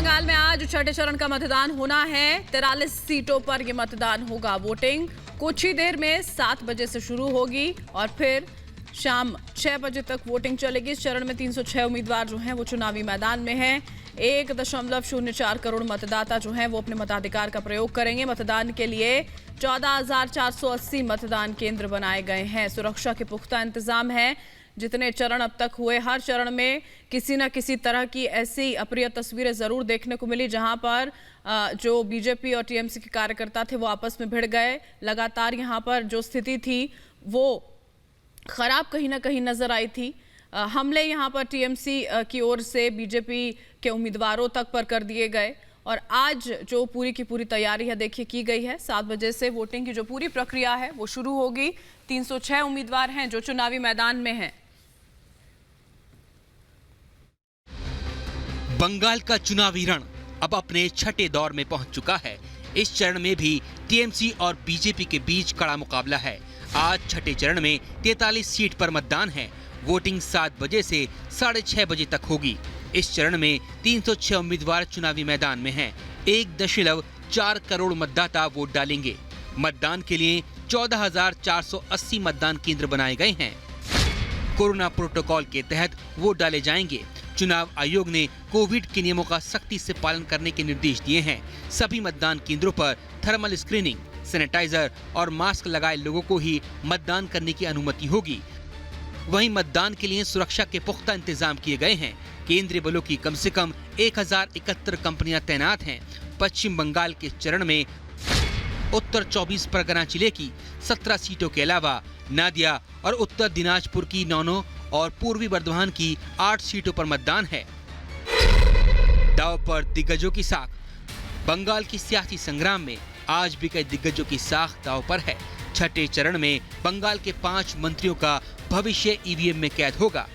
बंगाल में आज छठे चरण का मतदान होना है। 43 सीटों पर यह मतदान होगा। वोटिंग कुछ ही देर में 7 बजे से शुरू होगी और फिर शाम 6 बजे तक वोटिंग चलेगी। इस चरण में 306 उम्मीदवार जो हैं वो चुनावी मैदान में हैं। 1.04 करोड़ मतदाता जो हैं वो अपने मताधिकार का प्रयोग करेंगे। मतदान के लिए 14,480 मतदान केंद्र बनाए गए हैं। सुरक्षा के पुख्ता इंतजाम है। जितने चरण अब तक हुए, हर चरण में किसी न किसी तरह की ऐसी अप्रिय तस्वीरें जरूर देखने को मिली, जहां पर जो बीजेपी और टीएमसी के कार्यकर्ता थे वो आपस में भिड़ गए। लगातार यहां पर जो स्थिति थी वो खराब कहीं ना कहीं नजर आई थी। हमले यहां पर टीएमसी की ओर से बीजेपी के उम्मीदवारों तक पर कर दिए गए और आज जो पूरी की पूरी तैयारी है देखिए की गई है। 7 बजे से वोटिंग की जो पूरी प्रक्रिया है वो शुरू होगी। 306 उम्मीदवार हैं जो चुनावी मैदान में हैं। बंगाल का चुनावी रण अब अपने छठे दौर में पहुंच चुका है। इस चरण में भी टीएमसी और बीजेपी के बीच कड़ा मुकाबला है। आज छठे चरण में 43 सीट पर मतदान है। वोटिंग 7 बजे से 6:30 बजे तक होगी। इस चरण में 306 उम्मीदवार चुनावी मैदान में हैं। 1.4 करोड़ मतदाता वोट डालेंगे। मतदान के लिए 14,480 मतदान केंद्र बनाए गए हैं। कोरोना प्रोटोकॉल के तहत वोट डाले जाएंगे। चुनाव आयोग ने कोविड के नियमों का सख्ती से पालन करने के निर्देश दिए हैं। सभी मतदान केंद्रों पर थर्मल स्क्रीनिंग, सैनिटाइजर और मास्क लगाए लोगों को ही मतदान करने की अनुमति होगी। वहीं मतदान के लिए सुरक्षा के पुख्ता इंतजाम किए गए हैं। केंद्रीय बलों की कम से कम 1071 कंपनियां तैनात हैं। पश्चिम बंगाल के चरण में उत्तर 24 परगना जिले की 17 सीटों के अलावा नादिया और उत्तर दिनाजपुर की 9 और पूर्वी बर्धमान की 8 सीटों पर मतदान है। दांव पर दिग्गजों की साख। बंगाल की सियासी संग्राम में आज भी कई दिग्गजों की साख दांव पर है। छठे चरण में बंगाल के 5 मंत्रियों का भविष्य ईवीएम में कैद होगा।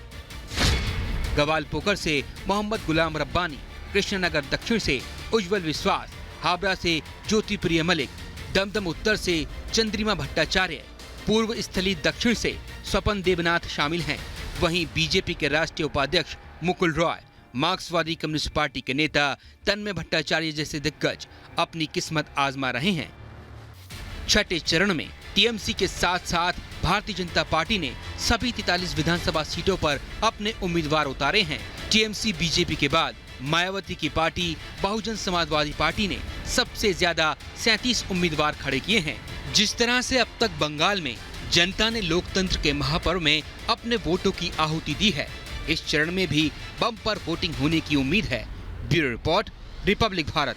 गवालपोकर से मोहम्मद गुलाम रब्बानी, कृष्णनगर दक्षिण से उज्जवल विश्वास, हावड़ा से ज्योतिप्रिय मलिक, दमदम उत्तर से चंद्रिमा भट्टाचार्य, पूर्व स्थली दक्षिण से स्वपन देवनाथ शामिल हैं। वहीं बीजेपी के राष्ट्रीय उपाध्यक्ष मुकुल रॉय, मार्क्सवादी कम्युनिस्ट पार्टी के नेता तन्मय भट्टाचार्य जैसे दिग्गज अपनी किस्मत आजमा रहे हैं। छठे चरण में टीएमसी के साथ साथ भारतीय जनता पार्टी ने सभी 43 विधानसभा सीटों पर अपने उम्मीदवार उतारे हैं। टीएमसी बीजेपी के बाद मायावती की पार्टी बहुजन समाजवादी पार्टी ने सबसे ज्यादा 37 उम्मीदवार खड़े किए हैं। जिस तरह से अब तक बंगाल में जनता ने लोकतंत्र के महापर्व में अपने वोटों की आहुति दी है, इस चरण में भी बम्पर वोटिंग होने की उम्मीद है। Bureau report, Republic Bharat.